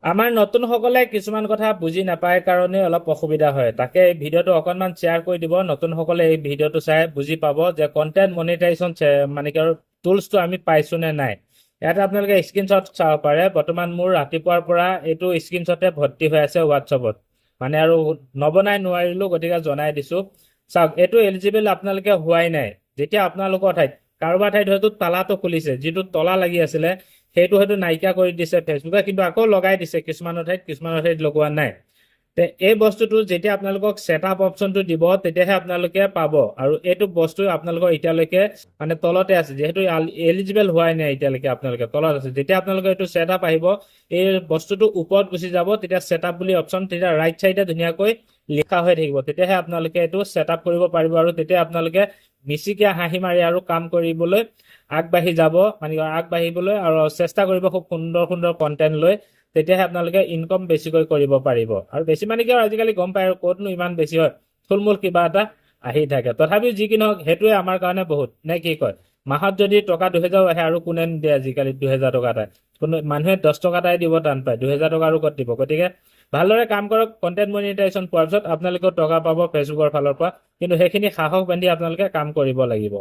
আমাৰ নতুন সকলে কিছুমান কথা বুজি নাপায় কাৰণে অলপ অসুবিধা হয়। তাকে এই ভিডিঅ'টো অকনমান শ্বেয়াৰ কৰি দিব, নতুন সকলে এই ভিডিঅ'টো চাই বুজি পাব যে কন্টেন্ট মনিটাইজেশ্যন মানে কি আৰু টুলছটো আমি পাইছো নে নাই। ইয়াত আপোনালোকে স্ক্ৰীনশ্বট চাব পাৰে। বৰ্তমান মোৰ ৰাতিপুৱাৰ পৰা এইটো স্ক্ৰীনশ্বটে ভৰ্তি হৈ আছে হোৱাটছএপত, মানে আৰু নবনাই নোৱাৰিলো, গতিকে জনাই দিছো। চাওক, এইটো এলিজিবল আপোনালোকে হোৱাই নাই। যেতিয়া আপোনালোকৰ ঠাইত কাৰোবাৰ ঠাইত হয়তো তালাটো খুলিছে, যিটো তলা লাগি আছিলে সেইটো হয়তো নাইকিয়া কৰি দিছে ফেচবুকে, কিন্তু আকৌ লগাই দিছে কিছুমানৰ ঠাইত লগোৱা নাই। তে এই বস্তুটো যেতিয়া আপোনালোকক ছেটআপ অপশ্যনটো দিব তেতিয়াহে আপোনালোকে পাব। আৰু এইটো বস্তু আপোনালোকৰ এতিয়ালৈকে মানে তলতে আছে, যিহেতু এলিজিবল হোৱাই নাই এতিয়ালৈকে, আপোনালোকে তলত আছে। যেতিয়া আপোনালোকৰ এইটো ছেটআপ আহিব, এই বস্তুটো ওপৰত গুচি যাব, তেতিয়া ছেটআপ বুলি অপশ্যন, তেতিয়া ৰাইট চাইডে ধুনীয়াকৈ লিখা হৈ থাকিব। তেতিয়াহে আপোনালোকে এইটো ছেটআপ কৰিব পাৰিব, আৰু তেতিয়া আপোনালোকে মিচিকে হাঁহি মাৰি আৰু কাম কৰিবলৈ আগবাঢ়ি যাব, মানে আগবাঢ়িবলৈ আৰু চেষ্টা কৰিব খুব সুন্দৰ সুন্দৰ কন্টেন্ট লৈ। তেতিয়াহে আপোনালোকে ইনকম বেছিকৈ কৰিব পাৰিব। আৰু বেছি মানে কি, আজিকালি গম পায় আৰু ক'তনো ইমান বেছি হয়, থুলমূল কিবা এটা আহি থাকে। তথাপিও যি কি নহওক, সেইটোৱে আমাৰ কাৰণে বহুত, নে কি কয়? মাহত যদি টকা 2000 আহে, আৰু কোনে নিদিয়ে আজিকালি 2000 টকা এটা। কোনো মানুহে 10 টকা এটাই দিব টান পায়, 2000 টকা আৰু ক'ত দিব। গতিকে ভালদৰে কাম কৰক। কন্টেন্ট মনিটাইজেশ্যন পোৱাৰ পিছত আপোনালোকেও টকা পাব ফেচবুকৰ ফালৰ পৰা, কিন্তু সেইখিনি সাহস বান্ধি আপোনালোকে কাম কৰিব লাগিব।